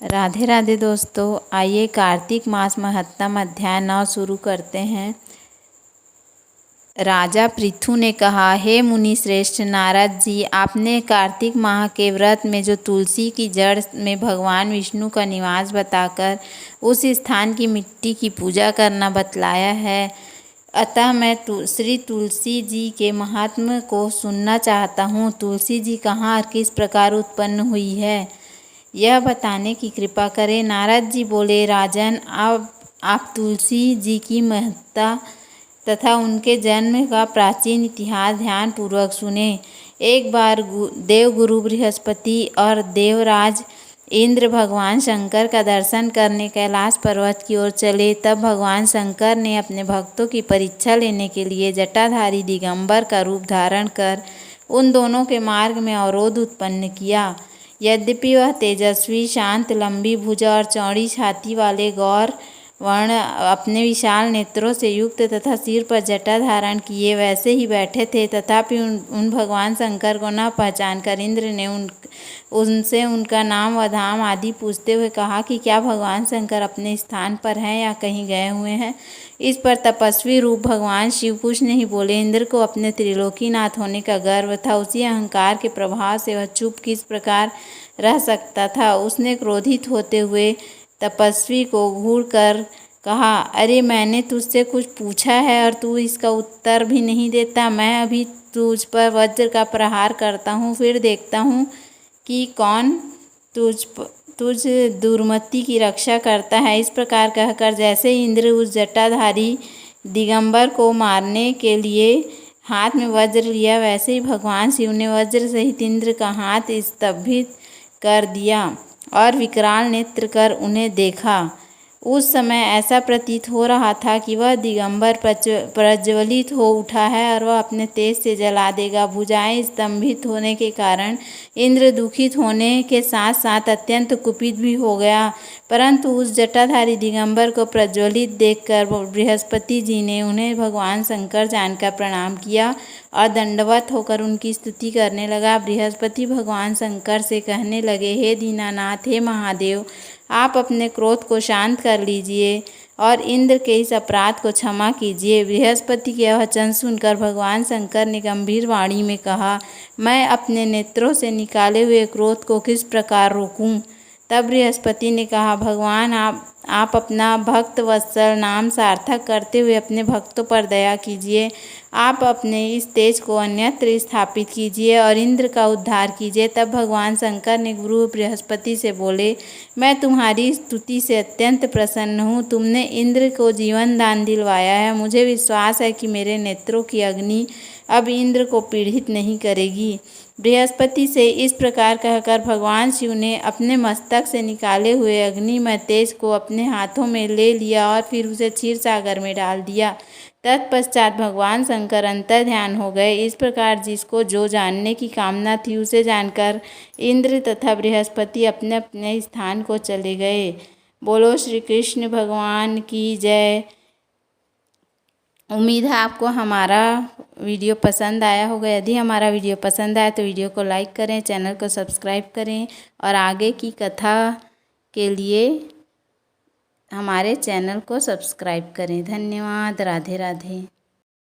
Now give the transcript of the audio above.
राधे राधे दोस्तों, आइए कार्तिक मास महत्तम अध्याय 9 शुरू करते हैं। राजा पृथु ने कहा, हे मुनि श्रेष्ठ नारद जी, आपने कार्तिक माह के व्रत में जो तुलसी की जड़ में भगवान विष्णु का निवास बताकर उस स्थान की मिट्टी की पूजा करना बतलाया है, अतः मैं श्री तुलसी जी के महात्म्य को सुनना चाहता हूँ। तुलसी जी कहाँ और किस प्रकार उत्पन्न हुई है, यह बताने की कृपा करें। नारद जी बोले, राजन, आप तुलसी जी की महत्ता तथा उनके जन्म का प्राचीन इतिहास ध्यान पूर्वक सुने। एक बार देवगुरु बृहस्पति और देवराज इंद्र भगवान शंकर का दर्शन करने कैलाश पर्वत की ओर चले। तब भगवान शंकर ने अपने भक्तों की परीक्षा लेने के लिए जटाधारी दिगंबर का रूप धारण कर उन दोनों के मार्ग में अवरोध उत्पन्न किया। यद्यपि वह तेजस्वी, शांत, लंबी भुजा और चौड़ी छाती वाले गौर वर्ण अपने विशाल नेत्रों से युक्त तथा सिर पर जटा धारण किए वैसे ही बैठे थे, तथापि उन भगवान शंकर को न पहचान कर इंद्र ने उनसे उनका नाम व धाम आदि पूछते हुए कहा कि क्या भगवान शंकर अपने स्थान पर हैं या कहीं गए हुए हैं। इस पर तपस्वी रूप भगवान शिव कुछ नहीं बोले। इंद्र को अपने त्रिलोकीनाथ होने का गर्व था। उसी अहंकार के प्रभाव से वह चुप किस प्रकार रह सकता था। उसने क्रोधित होते हुए तपस्वी को घूर कर कहा, अरे, मैंने तुझसे कुछ पूछा है और तू इसका उत्तर भी नहीं देता। मैं अभी तुझ पर वज्र का प्रहार करता हूँ, फिर देखता हूँ कि कौन तुझ दुर्मति की रक्षा करता है। इस प्रकार कहकर जैसे इंद्र उस जटाधारी दिगंबर को मारने के लिए हाथ में वज्र लिया, वैसे ही भगवान शिव ने वज्र सहित इंद्र का हाथ स्तंभित कर दिया और विकराल नेत्र कर उन्हें देखा। उस समय ऐसा प्रतीत हो रहा था कि वह दिगंबर प्रज्वलित हो उठा है और वह अपने तेज से जला देगा। भुजाएं स्तंभित होने के कारण इंद्र दुखित होने के साथ साथ अत्यंत कुपित भी हो गया, परंतु उस जटाधारी दिगंबर को प्रज्वलित देखकर बृहस्पति जी ने उन्हें भगवान शंकर जानकर प्रणाम किया और दंडवत होकर उनकी स्तुति करने लगा। बृहस्पति भगवान शंकर से कहने लगे, हे दीनानाथ, हे महादेव, आप अपने क्रोध को शांत कर लीजिए और इंद्र के इस अपराध को क्षमा कीजिए। बृहस्पति के वचन सुनकर भगवान शंकर ने गंभीर वाणी में कहा, मैं अपने नेत्रों से निकाले हुए क्रोध को किस प्रकार रोकूं। तब बृहस्पति ने कहा, भगवान, आप अपना भक्त वत्सल नाम सार्थक करते हुए अपने भक्तों पर दया कीजिए। आप अपने इस तेज को अन्यत्र स्थापित कीजिए और इंद्र का उद्धार कीजिए। तब भगवान शंकर ने गुरु बृहस्पति से बोले, मैं तुम्हारी स्तुति से अत्यंत प्रसन्न हूँ। तुमने इंद्र को जीवन दान दिलवाया है। मुझे विश्वास है कि मेरे नेत्रों की अग्नि अब इंद्र को पीड़ित नहीं करेगी। बृहस्पति से इस प्रकार कहकर भगवान शिव ने अपने मस्तक से निकाले हुए अग्निमय तेज को अपने हाथों में ले लिया और फिर उसे क्षीर सागर में डाल दिया। तत्पश्चात भगवान शंकर अंतर ध्यान हो गए। इस प्रकार जिसको जो जानने की कामना थी उसे जानकर इंद्र तथा बृहस्पति अपने अपने स्थान को चले गए। बोलो श्री कृष्ण भगवान की जय। उम्मीद है आपको हमारा वीडियो पसंद आया होगा। यदि हमारा वीडियो पसंद आया तो वीडियो को लाइक करें, चैनल को सब्सक्राइब करें और आगे की कथा के लिए हमारे चैनल को सब्सक्राइब करें। धन्यवाद। राधे राधे।